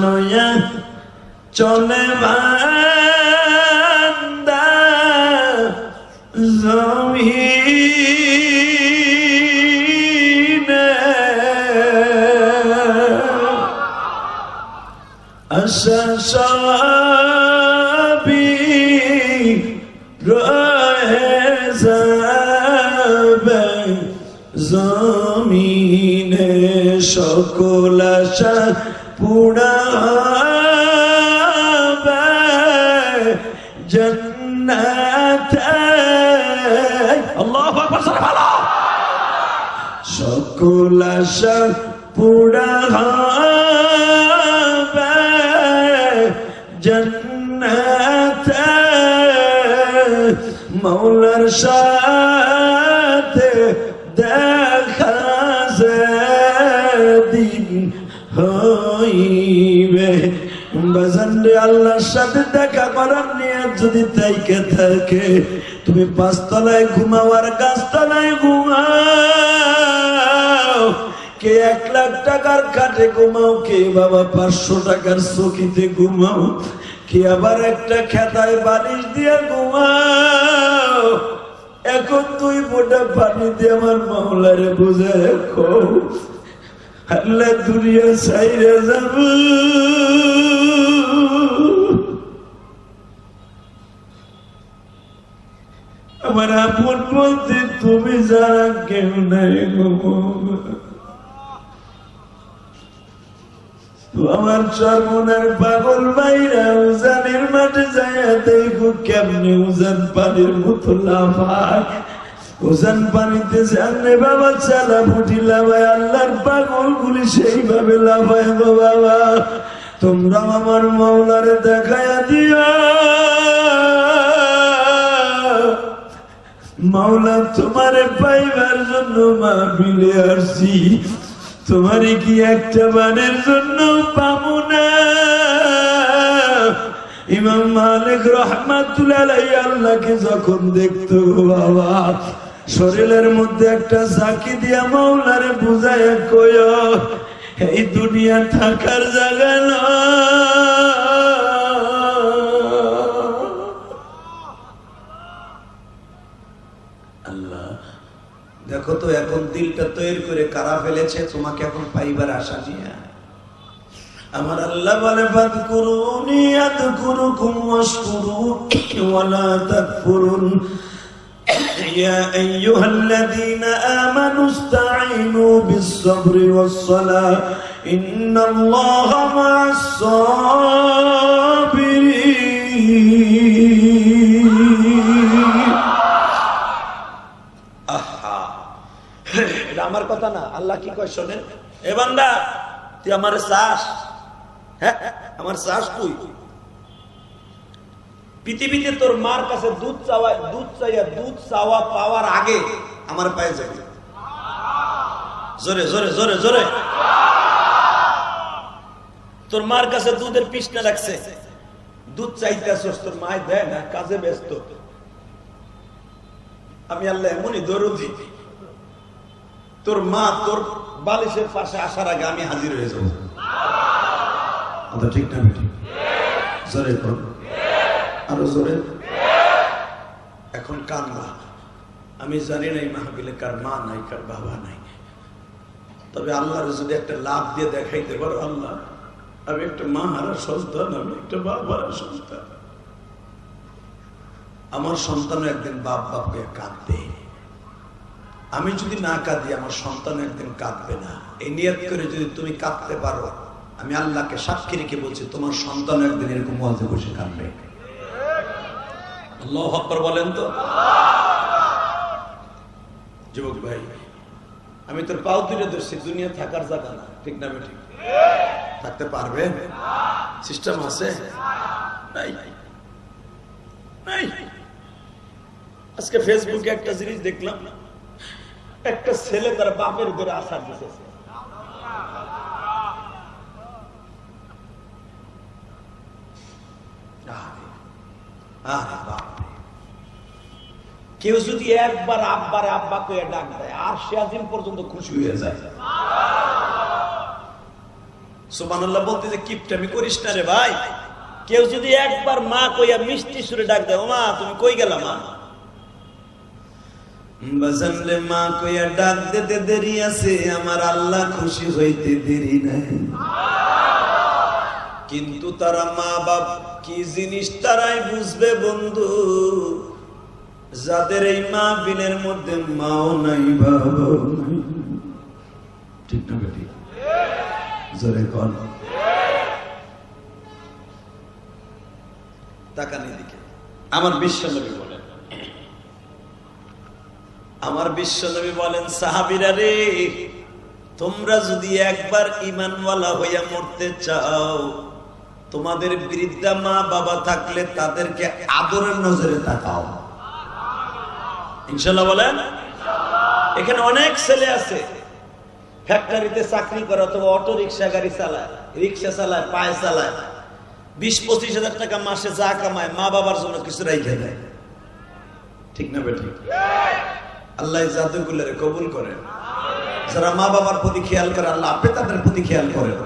নয়া চলে বান্দা জমিনে আশা সবই রয়ে যাবে জমিনে সকল আশা পুড়াবে জান্নাতে আল্লাহু আকবার সুবহানাল্লাহ সকল আশা পুড়াবে জান্নাতে মাওলার সাথে দেখা যেদিন হইবে বাজানরে আল্লাহর সাথে দেখা করার নিয়ত যদি তাইকে থাকে তুমি পাঁচতলায় ঘুমাও আর গাছতলায় ঘুমাও কে 1 লাখ টাকার খাটে ঘুমাও কে বাবা 500 টাকার চকিতে ঘুমাও কে আবার একটা খেতায় বালিশ দিয়ে ঘুমাও এখন তুই মোটা পানি দিয়ে আমার মাওলারে বুঝে রাখো আল্লাহ দুনিয়া ছাইরে যাব আমার আপন বলতে তুমি যারা কেউ নাই গো আমার চরমনের পাগল ভাইরা উজানের মাঠে যাইয়া দেখো কেমনে উজান পানির মতো লাফায় উজান পানিতে জানলে বাবা চালা ফুটি লাফায় আল্লাহর পাগল গুলি সেইভাবে লাফায় গো বাবা তোমরা আমার মাওলারে দেখায়া দিও মাওলা তোমারে পাইবার জন্য মাহফিলে আসছি তোমারে কি একটা বানের জন্য পাবো না ইমাম মালিক রাহমাতুল্লাহ আলাইহি আল্লাহকে যখন দেখতো বাবা শরীরের মধ্যে একটা ঝাঁকি দিয়া মাওলারে বুঝায় কয় এই দুনিয়া থাকার জায়গা না আল্লাহ দেখো তো এখন দিলটা তৈরি করে কারা ফেলেছে তোমাকে এখন পাইবার আশা নিয়ে আমার আল্লাহ বলে ফাযকুরুনি আযকুরুকুম ওয়াশকুরুনি ওয়ালা তাকফুরুন ইয়া আইয়ুহাল্লাযীনা আমানু ইসতাঈনু বিস-সাবরি ওয়াস-সালাহ ইন্নাল্লাহা মা'আস-সাবিরিন আহা এটা আমার কথা না আল্লাহ কি কয় শোনেন এ বান্দা তুই আমার শ্বাস হ্যাঁ আমার শ্বাস তুই পৃথিবীতে তোর মার কাছে দুধ চাওয়া পাওয়ার আগে আমার পায়ে যাবে জোরে জোরে জোরে জোরে তোর মার কাছে দুধের পিছনে রাখছে দুধ চাইতে আসছ তোর মায় দেয় না কাজে ব্যস্ত আমি আল্লাহ এমনই দরদি তোর মা তোর বালিশের পাশে আসার আগে আমি হাজির হয়ে যাবো ঠিক না ঠিক জোরে কর আরো জোরে এখন কার মা আমি জানি না এই মাহফিলে কার মা নাই কার বাবা নাই তবে আল্লাহর যদি একটা লাভ দিয়ে দেখাইতে পারো আল্লাহ আমি একটা মা হারা সন্তান আমি একটা বাপ হারা সন্তান আমার সন্তান একদিন বাপ বাপকে কাঁদবে আমি যদি না কাঁদি আমার সন্তান একদিন কাঁদবে না এই নিয়ত করে যদি তুমি কাঁদতে পারো আমি আল্লাহকে সাক্ষী রেখে বলছি তোমার সন্তান একদিন এরকম ওয়াজে বসে কাঁদবে আল্লাহু আকবার বলেন তো যুবক ভাই আমি তোর পাও তুলে ধরছি দুনিয়া থাকার জায়গা না ঠিক না ঠিক থাকতে পারবে সিস্টেম আছে নাই নাই আজকে ফেসবুকে একটা জিনিস দেখলাম একটা ছেলে তার বাপের ঘরে আসার দিতেছে কেউ যদি একবার আব্বারে আব্বা কয়ে ডাক দেয় আর সে আজিম পর্যন্ত খুশি হয়ে যায় সুবহানাল্লাহ বলতে যে কিপটামি করিস না রে ভাই। কেউ যদি একবার মা কইয়া মিষ্টি সুরে ডাক দেয়, ও মা তুমি কই গেলা মা, বাজানরে মা কইয়া ডাক দিতে দেরি আছে, আমার আল্লাহ খুশি হইতে দেরি নাই। কিন্তু তারা মা বাপ কি জিনিস তারাই বুঝবে বন্ধু, যাদের এই মাহফিলের মধ্যে মাও নাই বাবাও নাই। ঠিক না বেটি? জোরে কর। তাকানি দিকে আমার বিশ্বনবী বলেন, আমার বিশ্বনবী বলেন, সাহাবীরা রে, তোমরা যদি একবার ঈমানওয়ালা হইয়া মরতে চাও, তোমাদের বৃদ্ধা মা বাবা থাকলে তাদেরকে আদরের নজরে তাকাও। ইনশাআল্লাহ বলেন। এখানে অনেক ছেলে আছে ফ্যাক্টরিতে চাকরি করে অথবা অটো রিক্সা গাড়ি চালায়, রিক্সা চালায়, পায়ে চালায়, 20-25 হাজার টাকা মাসে যা কামায় মা বাবার জন্য কিছু রাইখে দেয়। ঠিক না বেঠিক? আল্লাহ জাদুগুলোরে কবুল করেন। যারা মা বাবার প্রতি খেয়াল করে আল্লাহ আপনি তাদের প্রতি খেয়াল করেন।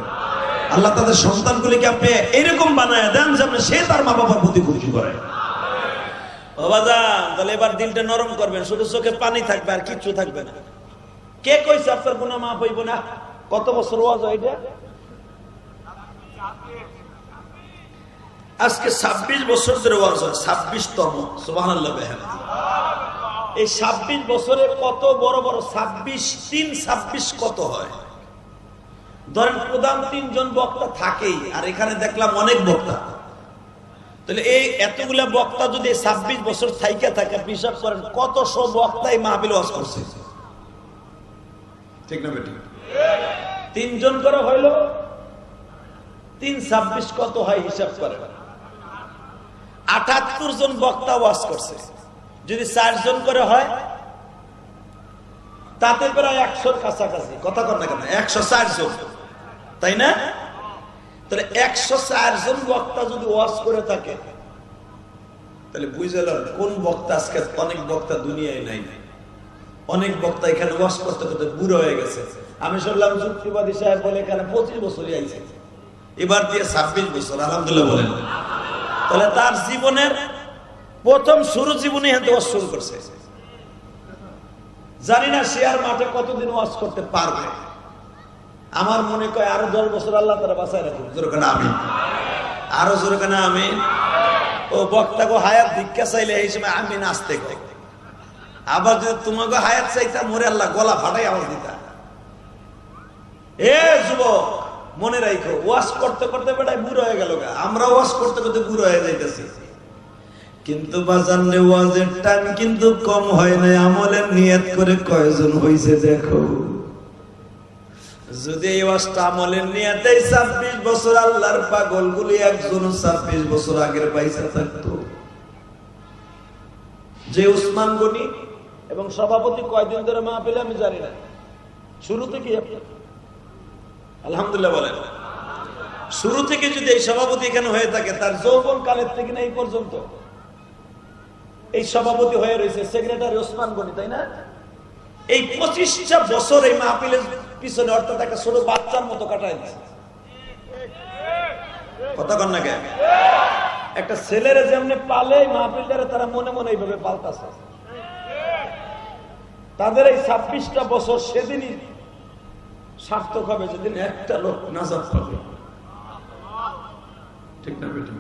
আল্লাহ তাদের সন্তানগুলিকে আপনি এরকম বানায় দেন যেন সে তার মা বাবার প্রতি খুশি করে। বাবাজান তাহলে এবার দিলটা নরম করবেন, শুধু চোখে পানি থাকবে আর কিচ্ছু থাকবে না। কে কইছে আপনার গুনাহ মাফ হইব না? কত বছর ওয়াজ এটা? আজকে 26 বছর ধরে ওয়াজ হয়, 26তম। সুবহানাল্লাহ। এই 26 বছরে কত বড় বড় 26 কত হয়? ধরেন প্রধান 3 জন বক্তা থাকেই, আর এখানে দেখলাম অনেক বক্তা। তাহলে এই এতগুলা বক্তা যদি 26 বছর থাইকা থাকে, হিসাব করেন কত শো বক্তাই মাহফিল ওয়াজ করছে। ঠিক না বেটি? 3 জন করে হইল 3-26 কত হয় হিসাব করেন। 78 জন বক্তা ওয়াজ করছে, যদি 4 জন করে হয় তাতে প্রায় 100-র কাছাকাছি। কথা কর না কেন? 104 জন, তাই না? তাহলে 104 জন বক্তা যদি ওয়াজ করে থাকে, তাহলে বুঝলেন কোন বক্তা আজকে। অনেক বক্তা দুনিয়ায় নাই, অনেক বক্তা এখানে ওয়াজ করতে করতে বুড়ো হয়ে গেছে। আমি শুনলাম যুক্তিবাদী সাহেব বলে এখানে 25 বছরই আইছে, এবার দিয়ে 26 বছর। আলহামদুলিল্লাহ বলেন। তাহলে তার জীবনের প্রথম জীবনে ওয়াজ শুরু করছে। জানি না সে আর মাঠে কতদিন ওয়াজ করতে পারবে। আমার মনে কয় আরো 10 বছর আল্লাহ তারা বাঁচায় রাখুন। জোরে কেন আমিন? আরো জোরে কেন আমিন? ও বক্তাকে হায়াত ভিক্ষা চাইলে এই সময় আমিন আসতে কয়। আবার যদি তোমাকে হায়াত চাইতা মরে আল্লাহ গলা ফাটাই আওয়াজ দিতা। এ যুবক মনে রাখো, ওয়াজ করতে করতে বেটায় বুড়ো হয়ে গেল। আমরা ওয়াজ করতে করতে বুড়ো হয়ে যাইতেছি, কিন্তু বাজানলে ওয়াজের টাইম কিন্তু কম হয় নাই। আমলের নিয়ত করে কয়জন হইছে দেখো। যদি এই ওয়াজটা আমলের নিয়তে 26 বছর আল্লাহর পাগলগুলি একজন 26 বছর আগের পয়সা থাকতো। যে উসমান গনি এবং সভাপতি কয়দিন ধরে মাহফিলে আমি জানি না, শুরু থেকে আলহামদুলিল্লাহ বলেন, শুরু থেকে যদি এই সভাপতি এখানে হয়ে থাকে, তার যৌবন কালের থেকে না এই পর্যন্ত এই সভাপতি হয়ে রয়েছে সেক্রেটারি ওসমান গনি, তাই না? এই 25টা বছর এই মাহফিলের পিছনে, অর্থাৎ একটা ছোট বাচ্চার মতো কাটায় দিচ্ছে। কথা কন না কেন? একটা ছেলেরা যেমনি পালে মাহফিলটারে তারা মনে মনে এইভাবে পাল্টাছে। তাদের এই 26টা বছর সেদিনই সার্থক হবে যেদিন একটা লোক নাজাত পাবে। ঠিক না বেটি?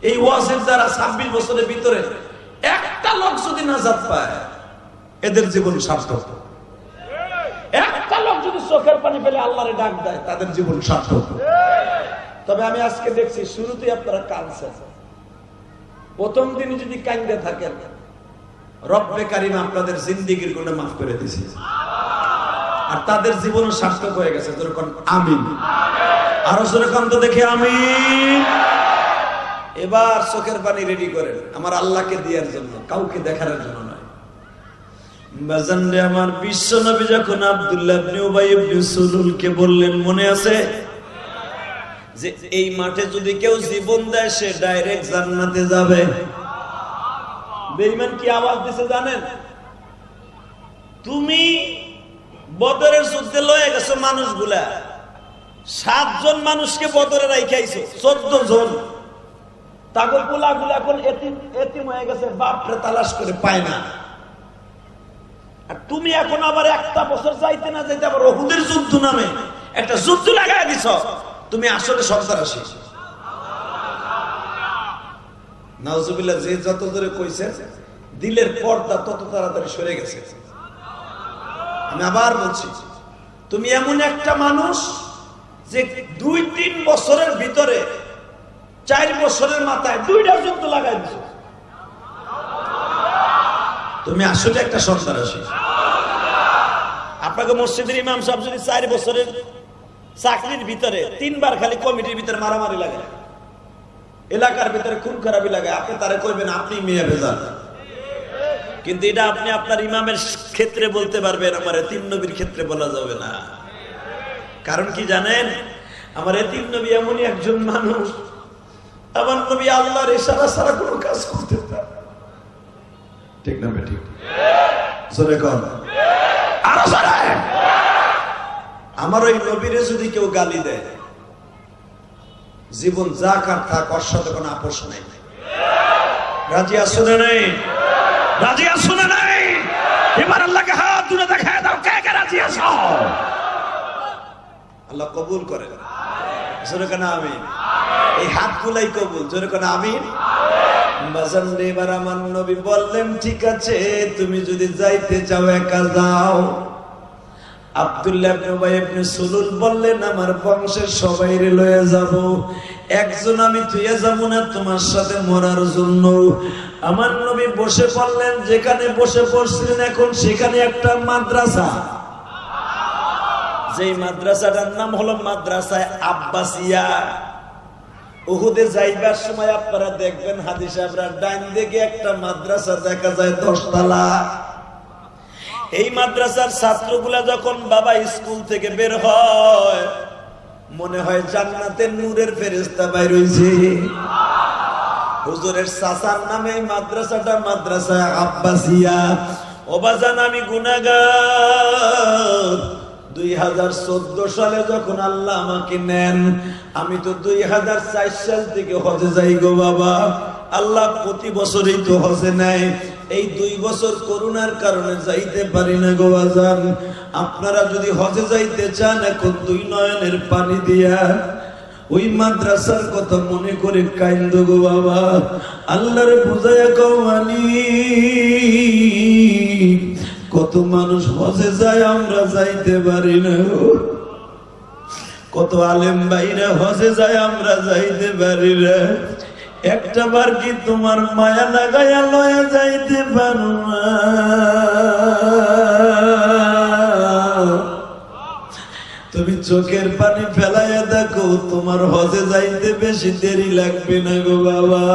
এই ওয়াজের দ্বারা 26 বছরের ভিতরে একটা লোক যদি নাজাত পায়, এদের জীবন সার্থক। একটা লোক যদি চোখের পানি ফেলে আল্লাহরে ডাক দেয়, তাদের জীবন সার্থক। তবে আমি আজকে দেখছি শুরুতেই আপনারা কাঁদছেন। প্রথম দিন যদি কাঁদতে থাকেন, রব্বে কারিম আপনাদের জিন্দেগির গুনাহ মাফ করে দিয়েছে, আর তাদের জীবন সার্থক হয়ে গেছে। যেরকম আমিন, আরো যেরকম তো দেখে আমিন। এবার চোখের পানি রেডি করেন আমার আল্লাহকে দেওয়ার জন্য, কাউকে দেখার জন্য নয়। বাজানরে আমার বিশ্ব নবী যখন আব্দুল্লাহ ইবনে উবাই ইবনে সুলুলকে বললেন, মনে আছে যে এই মাঠে যদি কেউ জীবন দেয় সে ডাইরেক্ট জান্নাতে যাবে। বেঈমান কি আওয়াজ দিছে জানেন? তুমি বদরের যুদ্ধে লয়ে গেছো মানুষগুলা, 7 জন মানুষকে বদরে রাইখাইছো, 14 জন। তাগো পোলাগুলো এখন এতিম হয়ে গেছে, বাপরে তালাশ করে পায় না। আর তুমি এখন আবার একটা বছর যাইতে না যাইতে আবার উহুদের যুদ্ধ নামে একটা যুদ্ধ লাগাই দিছ। তুমি আসলে সন্ত্রাসী। নাউজুবিল্লাহ। যে যত জোরে কইছেন, দিলের পর্দা তত তাড়াতাড়ি সরে গেছে। আমি আবার বলছি, তুমি এমন একটা মানুষ যে 2-3 বছরের ভিতরে 4 বছরের মাথায় 2টা যুদ্ধ লাগাই দিছ। তুমি আসলে একটা সন্ত্রাসী। আপনাকে মসজিদের ইমাম সাহেব যদি 4 বছরের চাকরির ভিতরে 3 বার খালি কমিটির ভিতরে মারামারি লাগে, এলাকার ভিতরে খুন খারাপি লাগে, আপনি তারে কইবেন আপনি মেয়ে ভেজাল। কিন্তু এটা আপনি আপনার ইমামের ক্ষেত্রে বলতে পারবেন, আমার এতিম নবীর ক্ষেত্রে বলা যাবে না। কারণ কি জানেন? আমার এতিম নবী এমনই একজন মানুষ, আমার নবী আল্লাহর ইশারা ছাড়া কোনো কাজ করতে পারে। ঠিক না বেঠিক? জোরে কর, আরো জোরে। আমার ওই নবীরে যদি কেউ গালি দেয়, জীবন যা কার থাক, ওর সাথে কোনো আপোষ নাই। রাজি আছো না নাই? রাজি আছো না নাই? এবার আল্লাহকে হাত তুলে দেখায় দাও, কে কে রাজি আছো? আল্লাহ কবুল করেন। জোরে কেন আমিন? এই হাত গুলাই কবুল। জোরে কেন আমিন? বাজান রে, এবার আমার নবী বললেন, ঠিক আছে তুমি যদি যাইতে চাও একা যাও। আব্দুল্লাহ ইবনে উবাই ইবনে সুলুল বললেন, আমার বংশের সবাইরে লয়ে যাব, একজন আমি তুইয়া যাব না তোমার সাথে মরার জন্য। আমার নবী বসে পড়লেন, যেখানে বসে পড়ছিলেন এখন সেখানে একটা মাদ্রাসা, যেই মাদ্রাসাটার নাম হলো মাদ্রাসায়ে আব্বাসিয়া। উহুদে যাইবার সময় আপনারা দেখবেন হাজী সাহেবরা ডাইন দিকে একটা মাদ্রাসা দেখা যায় 10 তলা। এই মাদ্রাসার ছাত্রগুলা যখন বাবা স্কুল থেকে বের হয়, মনে হয় জান্নাতের নূরের ফেরেশতা বাইর হইছে। হুজুরের চাচার নামে এই মাদ্রাসাটা মাদ্রাসায়ে আব্বাসিয়া। ও বাজান, আমি গুনাহগার। 2014 সালে যখন আল্লাহ আমাকে নেন, আমি তো 2004 সাল থেকে হজে যাই গো বাবা। আল্লাহ প্রতি বছরই তো হজে নেয়, এই 2 বছর করোনার কারণে যাইতে পারি না গো বাজান। আপনারা যদি হজে যাইতে চান, এখন 2 নয়নের পানি দিয়া ওই মাদ্রাসার কথা মনে করে কাইন্দ গো বাবা। আল্লাহর বুঝায়া কওয়ানি, কত মানুষ হজে যায়, আমরা যাইতে পারি না। কত আলেম ভাইরা হজে যায়, আমরা যাইতে পারি না। একটা বার কি তোমার মায়া লাগাইয়া লয়ে যাইতে পারো না? তুমি চোখের পানি ফেলাইয়া দেখো, তোমার হজে যাইতে বেশি দেরি লাগবে না গো বাবা।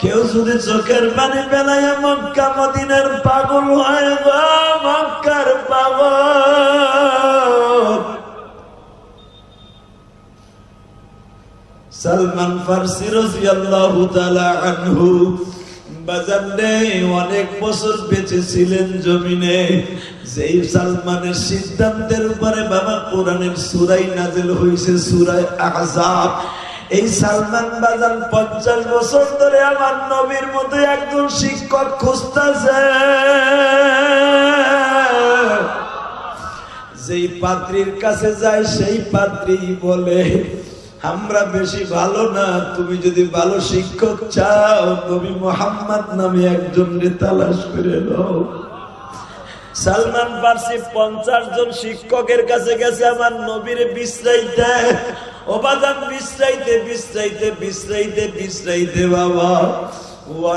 কেউ যদি চোখের পানি ফেলাইয়া মক্কা মদিনার পাগল হয় গো, মক্কার পাগল। সালমান ফারসি রাদিয়াল্লাহু তাআলা আনহু বাজারে অনেক বছর বেঁচে ছিলেন জমিনে। যেই সালমানের সিদ্ধান্তের উপরে বাবা কোরআনের সূরা নাযিল হইছে, সূরা আহজাব। এই সালমান বাজান 50 বছর ধরে আমার নবীর মতো একজন শিক্ষক খুঁজতেছে। যেই পাত্রীর কাছে যায়, সেই পাত্রী বলে, আমরা বেশি ভালো না, তুমি যদি ভালো শিক্ষক চাও, নবী মুহাম্মদ নামে একজনকে তালাশ করে নাও। সালমান ফারসি 50 জন শিক্ষকের কাছে গেছে আমার নবীরে বিশ্রাইতে। ও বাজান, বিশ্রাইতে বিশ্রাইতে বিশ্রাইতে বিশ্রাইতে বাবা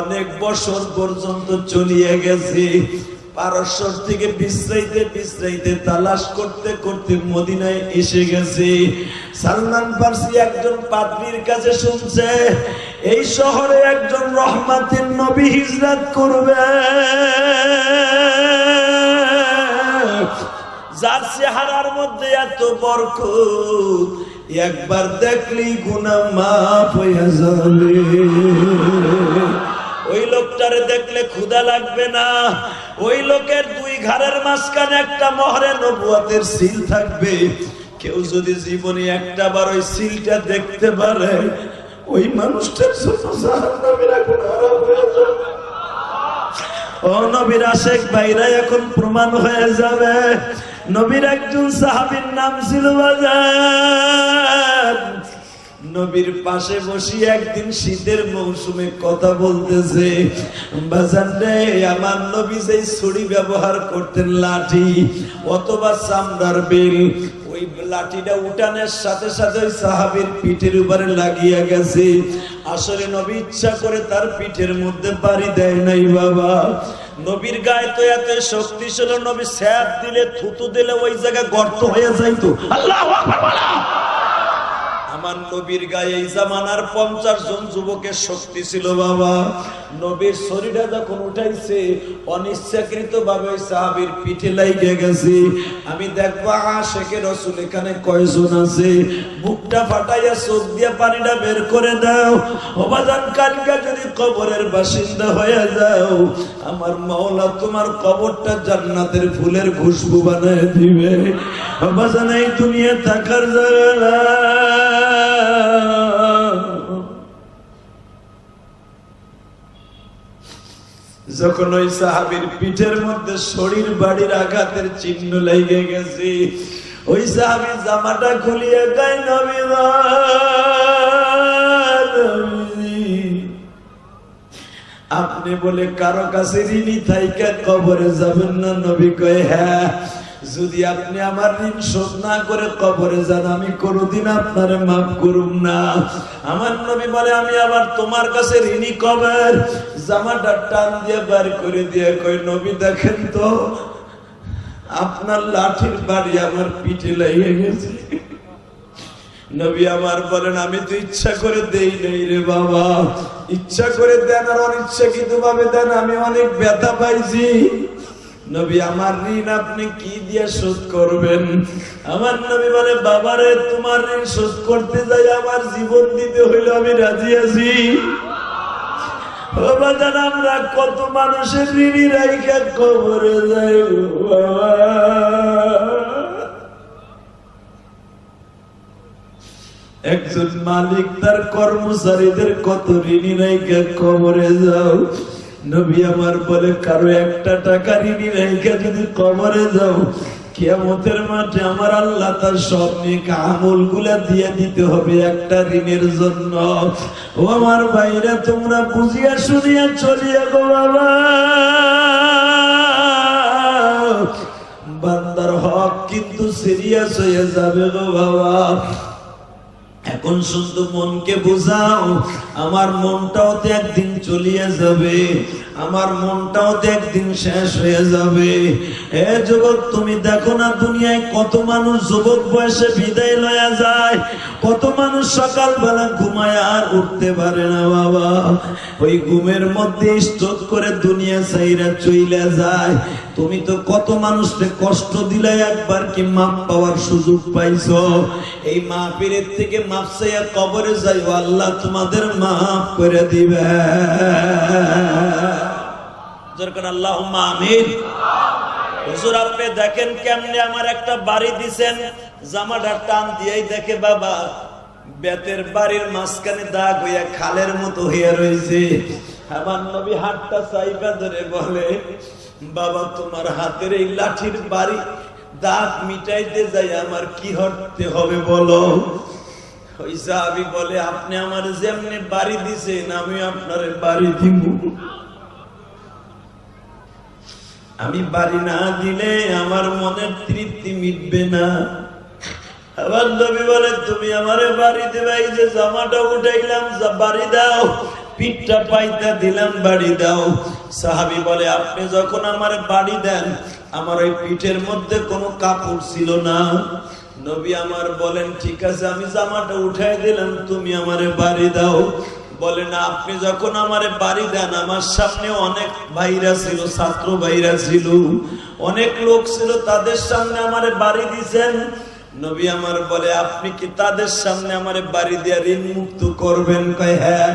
অনেক বছর পর্যন্ত চলিয়ে গেছে। পারস্য থেকে বিশ্রাইতে বিশ্রাইতে তালাশ করতে করতে মদিনায় এসে গেছে। সালমান ফারসি একজন পাদ্রীর কাছে শুনছে, এই শহরে একজন রহমাতের নবী হিজরত করবে, যার চেহারার মধ্যে এত বরকত, একবার দেখলেই গুনাহ মাফ হয়ে যাবে। ওই লোকটারে দেখলে ক্ষুধা লাগবে না। ওই লোকের 2 ঘাড়ের মাঝখানে একটা মোহরে নবুয়তের সিল থাকবে। কেউ যদি জীবনে একটা বার ওই সিলটা দেখতে পারে, ওই মানুষটার জন্য জাহান্নামের আগুন হারাম হয়ে যাবে। ও নবীর আশেক ভাইরা, এখন প্রমাণ হয়ে যাবে। নবীর একজন সাহাবীর নাম ছিল বাজার। নবীর পাশে বসে একদিন শীতের মৌসুমে কথা বলতেছে, বাজার রে, আমার নবী যে ছুরি ব্যবহার করতেন, লাঠি অথবা চামড়ার বেল, ওই লাঠিটা উঠানের সাথে সাথে ওই সাহাবীর পিঠের উপরে লাগিয়ে গেছে। আসলে নবী ইচ্ছা করে তার পিঠের মধ্যে বাড়ি দেয় নাই বাবা। নবীর গায়ে তো এত শক্তি ছিল, নবী স্যাপ দিলে, থুতু দিলে ওই জায়গায় গর্ত হয়ে যাইতো। আল্লাহু আকবার বলো। আমার নবীর গায়ে এই জামানার 50 জন যুবকের শক্তি ছিল বাবা। নবীর শরীরটা যখন উঠাইছে, অনিচ্ছাকৃত ভাবে ওই সাহাবীর পিঠে লাগিয়ে গেছে। আমি দেখবো আশেকে রাসূল এখানে কয়জন আছে, বুকটা ফাটাইয়া চোখ দিয়ে পানিটা বের করে দাও। ওবাজান, কালকে যদি কবরের বাসিন্দা হয়ে যাও, আমার মাওলা তোমার কবরটা জান্নাতের ফুলের খুশবু বানায় দিবে। ওবাজান, এই দুনিয়া থাকার জায়গা। যখন ওই সাহাবীর পিঠের মধ্যে শরীর বাড়ির আঘাতের চিহ্ন লেগে গেছে, ওই সাহাবী জামাটা খুলিয়ে গায়, নবী আপনি বলে কারো কাছে ঋণী থাইকা কবরে যাবেন না? নবী কয়, হ্যাঁ, যদি আপনি আমার ঋণ শোধ না করে কবরে যান, আমি কোনদিন আপনারে মাফ করুম না। আমার নবী বলে, আমি আবার তোমার কাছে ঋণী কবে? জামাটা টান দিয়ে বার করে দিয়ে কই, নবী দেখেন তো, আপনার লাঠির বাড়ি আমার পিঠে লেগে গেছে। নবী আমার বলেন, আমি তো ইচ্ছা করে দেই নাই রে বাবা, ইচ্ছা করে দেন আর অনিচ্ছাকৃত ভাবে দেন, আমি অনেক ব্যথা পাইছি। নবী, আমার ঋণ আপনি কি দিয়ে শোধ করবেন? আমার নবী বলে, বাবারে, তোমার ঋণ শোধ করতে যাই আমার জীবন দিতে হইলে আমি রাজি আছি। আমরা কত মানুষের ঋণী রাইখা কবরে যাই বাবা। একজন মালিক তার কর্মচারীদের কত ঋণী রাইখা কবরে যাও। নবী আমার বলে, কারো একটা টাকা ঋণী রাইখা যদি কবরে যাও, কিয়ামতের মাঠে আমার আল্লাহ তার সব নেক আমলগুলা দিয়ে দিতে হবে একটা ঋণের জন্য। ও আমার ভাইরা, তোমরা বুঝিয়া শুনিয়া চলিয়া গো বাবা। বান্দার হক কিন্তু সিরিয়াস হয়ে যাবে গো বাবা। এখন শুধু মনকে বুঝাও, আমার মনটাও তো একদিন চলিয়ে যাবে, আমার মনটাও তো একদিন শেষ হয়ে যাবে। হে যুবক, তুমি দেখো না দুনিয়ায় কত মানুষ যুবক বয়সে বিদায় লয়া যায়, কত মানুষ সকালবেলা ঘুমায় আর উঠতে পারে না বাবা। ওই ঘুমের মধ্যে স্ট্রোক করে দুনিয়া ছাইরা চইলা যায়। তুমি তো কত মানুষকে কষ্ট দিলে, একবার কি মাপ পাওয়ার সুযোগ পাইছো? এই মাহফিলের থেকে মাপ চাইয়া কবরে যাইও, আল্লাহ তোমাদের মাফ করে দিবে। আল্লাহুম্মা আমিন। হুজুর, আপনি দেখেন কেমনে আমার একটা বাড়ি দিছেন, জামাটা টান দিয়েই দেখে বাবা বেতের বাড়ির মাঝখানে দাগ হইয়া খালের মতো হইয়া রয়েছে। আমার নবী হাতটা চাইবা ধরে বলে, বাবা তোমার হাতের এই লাঠির বাড়ি দাগ মিটাইতে যাই আমার কি হতে হবে বলো? ওই সাহাবী বলে, আপনি আমার যেমনি বাড়ি দিছেন আমি আপনার বাড়ি দিব। আমি বাড়ি না দিলে আমার মনের তৃপ্তি মিটবে না। আবার নবী বলে, তুমি আমারে বাড়ি দেবে, এই যে জামাটা উঠাইলাম বাড়ি দাও, পিঠটা পাইতা দিলাম বাড়ি দাও। সাহাবী বলে, আপনি যখন আমারে বাড়ি দেন, আমার ওই পিঠের মধ্যে কোনো কাপড় ছিল না। নবী আমার বলেন, ঠিক আছে, আমি জামাটা উঠাই দিলাম, তুমি আমারে বাড়ি দাও। বলে না, আপনি যখন আমারে বাড়ি দেন, আমার সামনে অনেক ভাইরা ছিল, ছাত্র ভাইরা ছিল, অনেক লোক ছিল, তাদের সামনে আমারে বাড়ি দিছেন। নবী আমার বলে, আপনি কি তাদের সামনে আমারে বাড়ি দিয়ে ঋণ মুক্ত করবেন? কয় হ্যাঁ।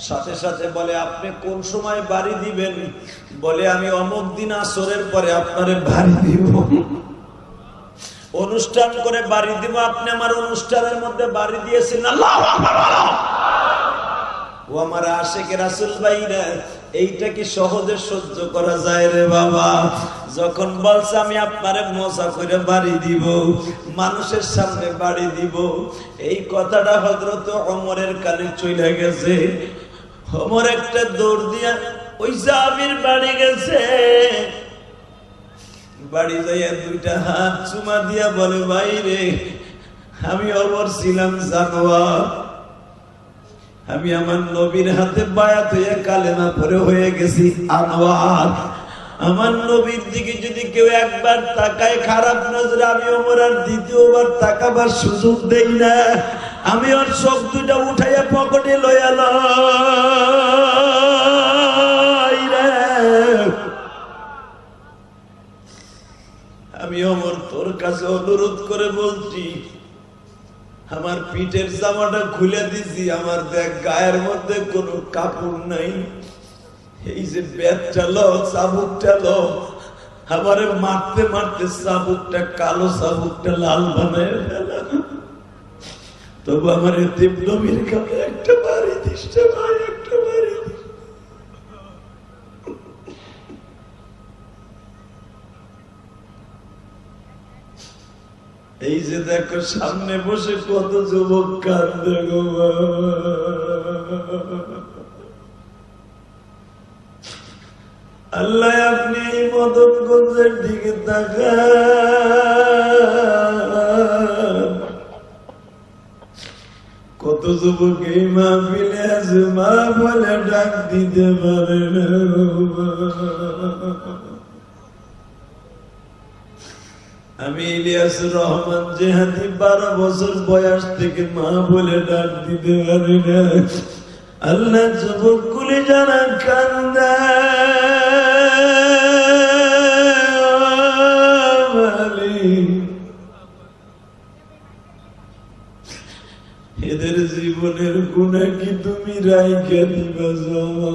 সাথে সাথে বলে, আপনি কোন সময় বাড়ি দিবেন? বলে, আমি অমুক দিন আসরের পরে আপনারে বাড়ি দিব। অনুষ্ঠান করে বাড়ি দিব, আপনি আমার অনুষ্ঠানের মধ্যে বাড়ি দিয়েছেন। আল্লাহু আকবার বলো। ও আমার আশিকে রাসূল ভাইরা, এইটা কি সহজে সহ্য করা যায় রে বাবা? যখন বলছে আমি আপনারে মজা করে বাড়ি দিব, মানুষের সামনে বাড়ি দিব, এই কথাটা হযরত ওমরের কানে চলে গেছে। ওমর একটা দৌড় দিয়া ওই সাহাবীর বাড়ি গেছে। বাড়ি যাইয়া দুইটা হাত চুমা দিয়া বলে, ভাই রে, আমি ওমর ছিলাম জানোয়ার, আমি আমার নবীর হাতে বায়াত হইয়া কালেমা পড়ে হয়ে গেছি আনোয়ার। আমার নবীর দিকে যদি কেউ একবার তাকায় খারাপ নজরে, আমি ওমর আর দ্বিতীয়বার তাকাবার সুযোগ দেই না। আমি ওর চোখ দুটা উঠাইয়া পকেটে লইয়া লই রে। আমি ওমর তোর কাছে অনুরোধ করে বলছি, আমার পিঠের জামাটা খুলে দিছি, আমার দেখ গায়ের মধ্যে কোনো কাপড় নাই, এই যে ব্যাটটা লো, চাবুকটা লো, আমারে মারতে মারতে চাবুকটা কালো, চাবুকটা লাল বানায় ফেলা। তবু আমার এতিম নবীর কাছে একটা বাড়ি দিস ভাই, একটা বাড়ি দিস। এই যে দেখো সামনে বসে কত যুবক কান্দে গো। আল্লাহ, আপনি এই মদনগঞ্জের দিকে তাকান, কত যুবক এই মাহফিলে আছে, মা বলে ডাক দিতে পারে না। আমি ইলিয়াসুর রহমান জেহাদি 12 বছর বয়স থেকে মা বলে ডাক দিতে পারি না। আল্লাহ, যুবক গুলি যারা কান্দে, এদের জীবনের গুনাহ কি তুমি রাইখা দিবা জমা?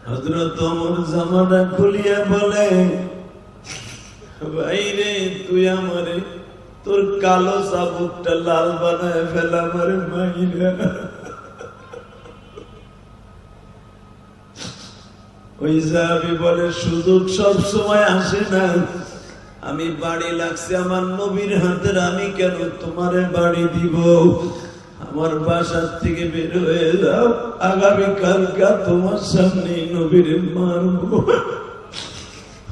হযরত ওমর জামাটা খুলিয়া বলে, ভাই রে, তুই আমারে তোর কালো চাবুকটা লাল বানায় ফেলা আমারে মাইরা। ওই সাহাবী বলে, সুযোগ সব সময় আসে না, আমি বাড়ি লাগছে আমার নবীর হাতের, আমি কেন তোমারে বাড়ি দিব? আমার বাসার থেকে বের হয়ে যাও, আগামীকালকা তোমার সামনে নবীর মারবো।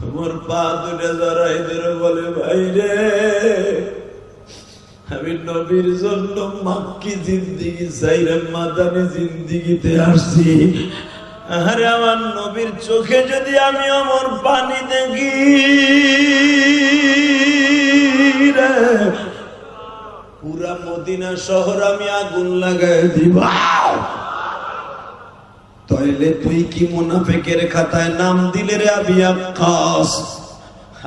আমার পা দুটা জড়াই ধরে বলে, ভাই রে, আমি নবীর জন্য মাক্কি জিন্দিগি চাইরে মাদানী জিন্দিগিতে আসছি। আরে আমার নবীর চোখে যদি আমি আমার পানি দেখি রে, পুরা মদিনা শহর আমি আগুন লাগাই দিব। তাইলে তুই কি মুনাফিকের খাতায় নাম দিলে রে আবি আক্কাস?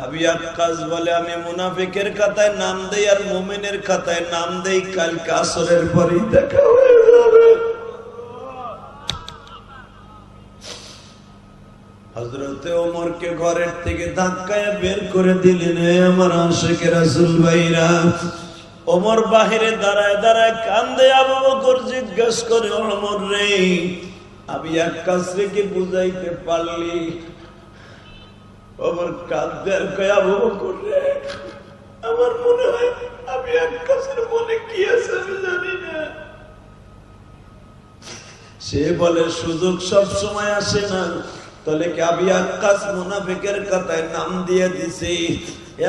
আবি আক্কাস বলে, আমি মুনাফিকের খাতায় নাম দেই আর মুমিনের খাতায় নাম দেই, কাল আসরের পরেই দেখা হয়ে যাবে। হযরত ওমরকে ঘরের থেকে ধাক্কায় বের করে দিলেন। আমার আশিকে রাসূল ভাইরা, ওমর বাহিরে দাঁড়ায় দাঁড়ায় কান্দে। আবু বকর জিজ্ঞেস করে, ওমর রে, আবি আক্কাস রে কি বুঝাইতে পারলি? ওমর কাঁদে আর কয়, আবু বকর রে, আমার মনে হয় আবি আক্কাসের মনে কি আছে আমি জানি না। সে বলে, সুযোগ সব সময় আসে না, তাহলে কি আবি আক্কাস মুনাফিকের কথায় নাম দিয়ে দিছে?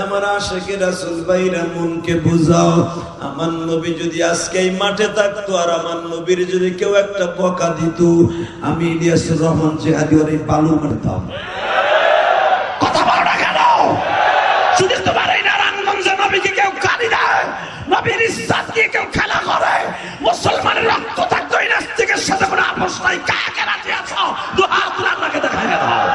আমার আশিকে রাসূল ভাইরা, মনকে বুঝাও। আমার নবী যদি আজকে এই মাঠে থাকতো আর আমার নবীর যদি কেউ একটা বকা দিত, আমি ইলিয়াসুর রহমান জিহাদি ওর এই বালু মারতাম। কথা বলো না কেন? শুধু তোমার এই নারায়ণগঞ্জে নবীকে কেউ গালি দেয়, নবীর ইজ্জত দিয়ে কেউ খেলা করে, মুসলমানের রক্ত থাকতো এই নাস্তিকের সাথে কোনো আপোষ নাই। কাকে রাজি আছো? দু হাত তুলে আমাকে দেখাই দাও।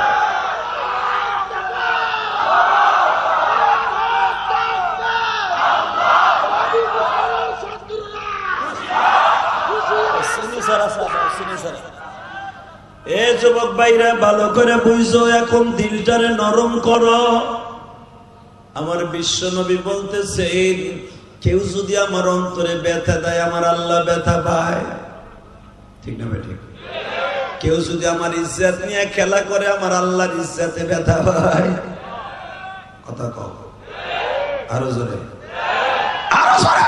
এ যুবক ভাইরা ভালো করে বুঝো, এখন দিলটারে নরম করো। আমার বিশ্ব নবী বলতেছেন, কেউ যদি আমার অন্তরে ব্যথা দেয় আমার আল্লাহ ব্যথা পায়। ঠিক না ভাই? ঠিক। কেউ যদি আমার ইজ্জত নিয়ে খেলা করে আমার আল্লাহর ইজ্জতে ব্যথা পায়। কথা কও আরো জোরে, আরো জোরে।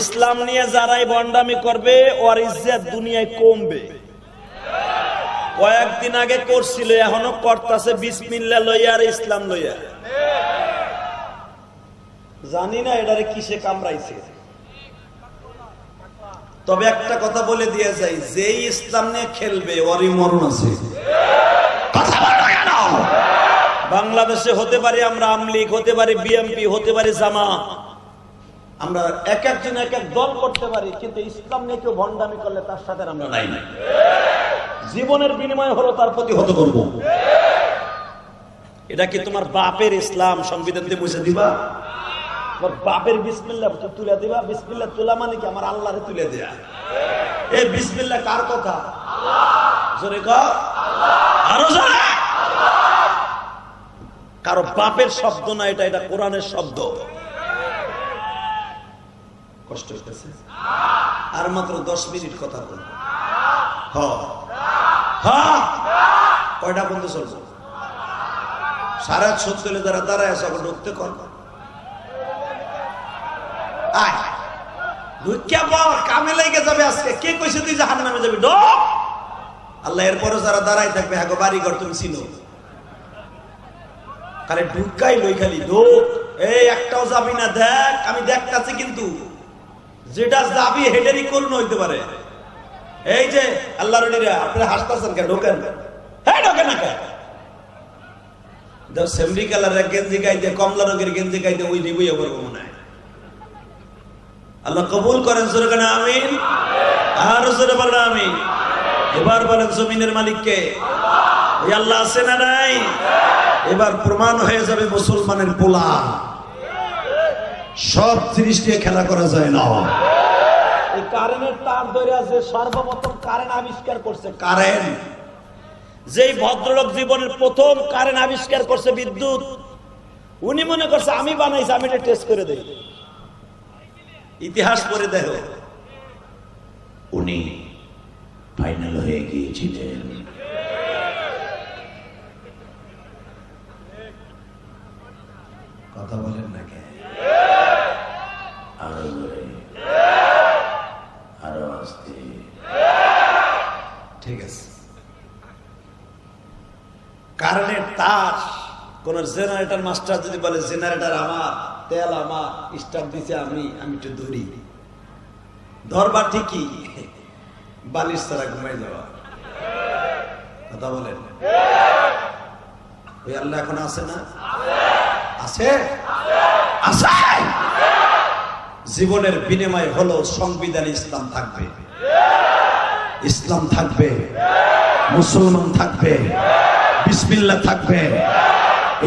ইসলাম নিয়ে যারাই বন্ডামি করবে ওর ইজ্জত দুনিয়ায় কমবে। কয়েকদিন আগে করছিল, এখনো করতেছে বিসমিল্লাহ লইয়া আর ইসলাম লইয়া। জানি না এটারে কিসে কামড়াইছে। তবে একটা কথা বলে দিয়ে যাই, যে ইসলাম নিয়ে খেলবে ওরই মরণ আছে। কথা বলো কেন? বাংলাদেশে হতে পারে আমরা আওয়ামী লীগ, হতে পারে বিএনপি, হতে পারে জামাত, আমরা এক একজন এক এক দল করতে পারি, কিন্তু ইসলাম নিয়ে কেউ ভণ্ডামি করলে তার সাথে আমরা নাই। জীবনের বিনিময় হলো তার প্রতি হত করব। এটা কি তোমার বাপের ইসলাম সংবিধান দিয়ে মুছে দিবা? তোমার বাপের বিসমিল্লাহ তুলে দিবা? বিসমিল্লাহ তোলা মানে কি আমার আল্লাহরে তুলে দেয়া। এই বিসমিল্লাহ কার কথা? জোরে কও, আরো জোরে। কারো বাপের শব্দ না এটা, এটা কোরআনের শব্দ। কষ্ট হইতেছে? আর মাত্র 10 মিনিট কথা বলবো। কয়টা বন্ধু চলবো? 8:30 চলে যারা দাঁড়ায় আছে ঢুকতে কর। কামে লেগে যাবে আজকে। কে কইছে তুই জাহান্নামে যাবি? ঢোক। আল্লাহ এরপরে যারা দাঁড়াই থাকবে হ্যাঁ বাড়ি ঘর তুমি চিনো, খালি ঢুকাই লই, খালি ঢোক। এই একটাও যাবি না, দেখ আমি দেখতেছি, কিন্তু যেটা যাবি হেডেরই করুন হইতে পারে। এই যে আল্লাহর ওলিরা আপনারা হাসতেছেন কেন? ঢোকেন। হ্যাঁ ঢোকেন না কেন? সেমরি কালারের গেঞ্জি গাইতে, কমলা রঙের গেঞ্জি গাইতে ওই দিবই আবার মনে হয়। আল্লাহ কবুল করেন জোরে কেন? আমিন। আর জোরে বলেন আমিন। এবার বলেন জমিনের মালিককে ওই আল্লাহ আছে না নাই? এবার প্রমাণ হয়ে যাবে মুসলমানের পোলা। সব জিনিস নিয়ে খেলা করা যায় না। এই কারেন্টের তার ধরে আছে, সর্বপ্রথম কারেন্ট আবিষ্কার করছে। কারেন্ট যেই ভদ্রলোক জীবনের প্রথম কারেন্ট আবিষ্কার করছে, বিদ্যুৎ, উনি মনে করছে আমি বানাইছি, আমি এটা টেস্ট করে দেই। ইতিহাস পড়ে দেখো, উনি ফাইনাল হয়ে গিয়েছিলেন। কথা বলেন না কে? আরো জোরে, আরো আস্তে। ঠিক আছে। কারেন্টের তার কোন জেনারেটর মাস্টার যদি বলে জেনারেটর আমার, তেল আমার, স্টার্ট দিছে আমি একটু ধরি, ধরবা ঠিকই, বালিশ ছাড়া ঘুমাই যাওয়া। কথা বলেন। ওই আল্লাহ এখন আছে না? আছে, আছে। জীবনের বিনিময় হলো সংবিধান। ইসলাম থাকবে, ইসলাম থাকবে, মুসলমান থাকবে, বিসমিল্লাহ থাকবে।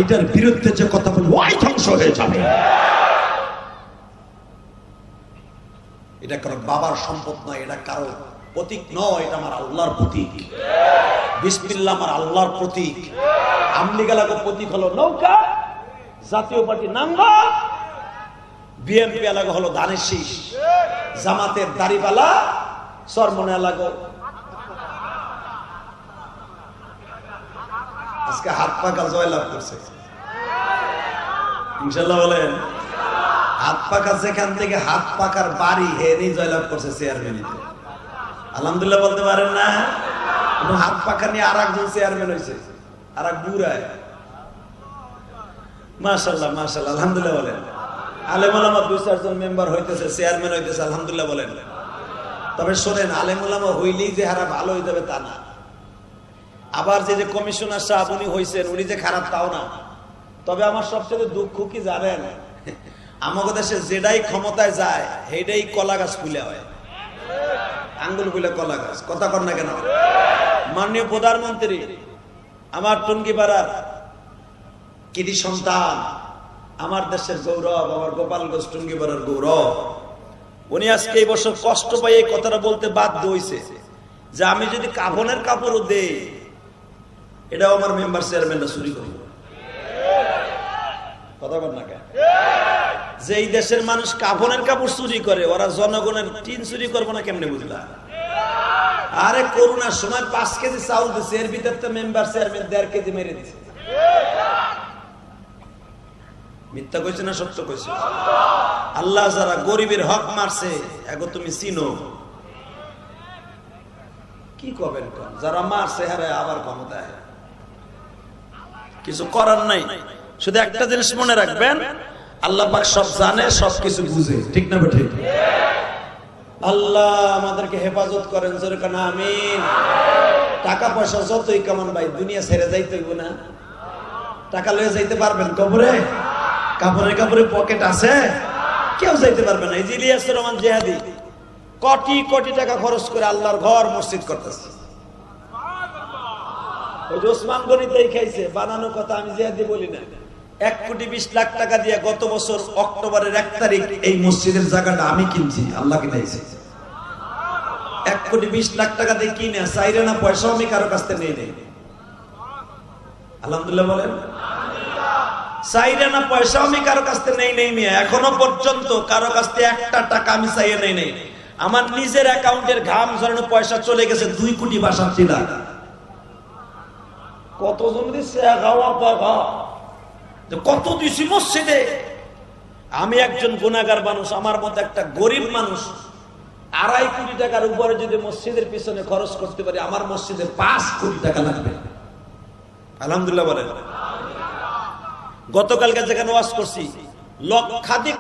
এটার বিরুদ্ধে যে কথা বলবো ওই ধ্বংস হয়ে যাবে। এটা কারো বাবার সম্পদ নয়, এটা কারো প্রতীক নয়, এটা আমার আল্লাহর প্রতীক। বিসমিল্লাহ আমার আল্লাহর প্রতীক। আমলি গালাগো প্রতীক হলো নৌকা, জাতীয় পার্টি নাঙ্গা, বিএনপি আলাগো হলো ধানের শীষ, জামাতের দাড়িপালা, সরমনে আলাগো আজকে হাত পাকা জয়লাভ করছে। ইনশাল্লাহ বলেন। হাত পাকা যেখান থেকে হাত পাকার বাড়ি হেরেই জয়লাভ করছে চেয়ারম্যানিতে। আলহামদুলিল্লাহ বলতে পারেন না? হাত পাকা নিয়ে আর একজন চেয়ারম্যান হয়েছে, আর এক বুড়ায়। মাশাআল্লাহ মাশাআল্লাহ, আলহামদুলিল্লাহ বলেন। আলেম ওলামা 2-4 জন মেম্বার হইতেছে, চেয়ারম্যান হইতেছে, আলহামদুলিল্লাহ বলেন। তবে শোনেন, আলেম ওলামা হইলেই যে হারা ভালো হয়ে যাবে তা না। আবার যে কমিশনার সাহেব উনি হয়েছেন, উনি যে খারাপ তাও না। তবে আমার সবচেয়ে দুঃখ কি জানেন? আমাদের দেশে যেটাই ক্ষমতায় যায় সেইটাই কলা গাছ ফুলে হয়, আঙ্গুল ফুলে কলা গাছ। কথা কর না কেন? মাননীয় প্রধানমন্ত্রী আমার টঙ্গিপাড়ার কৃতি সন্তান, আমার দেশের গৌরব, আমার গোপালগঞ্জ টঙ্গিপাড়ার গৌরব। উনি আজকে এই বছর কষ্ট পাই এই কথাটা বলতে বাধ্য হয়েছে যে আমি যদি কাফনের কাপড়ও দেই, এটাও আমার মেম্বার চেয়ারম্যানরা চুরি করবে। কথা বল না কেন? যে এই দেশের মানুষ কাফনের কাপড় চুরি করে, ওরা জনগণের টিন চুরি করবো না কেমনে বুঝলা? আরে করোনার সময় 5 কেজি চাউল দিচ্ছে, এর ভিতর তো মেম্বার চেয়ারম্যান 1.5 কেজি মেরে দিচ্ছে। মিথ্যা কইছে না সত্য কইছে? আল্লাহ যারা গরিবের হক মারছে এগো তুমি চিনো, কি করবেন? যারা মারছে হারে আবার ক্ষমতায়, কিছু করার নাই। শুধু একটা জিনিস মনে রাখবেন, আল্লাহ পাক সব জানে, সবকিছু বুঝে। ঠিক না ঠিক? আল্লাহ আমাদেরকে হেফাজত করেন, জোরে কানা আমিন। টাকা পয়সা যতই কামান ভাই, দুনিয়া ছেড়ে যাইতে হইব না? টাকা লয়ে যাইতে পারবেন কবরে? কাপড়ে কাপড়ে পকেট আছে, কেউ যাইতে পারবে না। এই যে ইলিয়াসুর রহমান জিহাদি কোটি কোটি টাকা খরচ করে আল্লাহর ঘর মসজিদ করতেছে। ওই যে ওসমান গনি তাই খাইছে, বানানো কথা আমি জিহাদি বলি না। 1,20,00,000 টাকা দিয়ে গত বছর অক্টোবরের 1 তারিখ এই মসজিদের জায়গাটা আমি কিনছি, আল্লাহ কিনাইছে। 1,20,00,000 টাকা দিয়ে কিনে চাইরে না পয়সাও আমি কারো কাছ থেকে নেই। আলহামদুলিল্লাহ বলেন। চাইরে না পয়সাও আমি কারো কাছ থেকে নেই মিয়া। এখনো পর্যন্ত কারো কাছ থেকে 1টা টাকা আমি চাইয়ে নেই। আমার নিজের অ্যাকাউন্টের ঘাম ঝরানো পয়সা চলে গেছে 2 কোটি বাসাচ্ছি না। কতজন দিচ্ছে? কত দিছি মসজিদে। আমি একজন গুনাহগার মানুষ, আমার মতো একটা গরিব মানুষ 2.5 কোটি টাকার উপরে যদি মসজিদের পিছনে খরচ করতে পারি, আমার মসজিদে 5 কোটি টাকা লাগবে। আলহামদুলিল্লাহ বলেন। গতকালকে যেখানে ওয়াজ করছি, লক্ষাধিক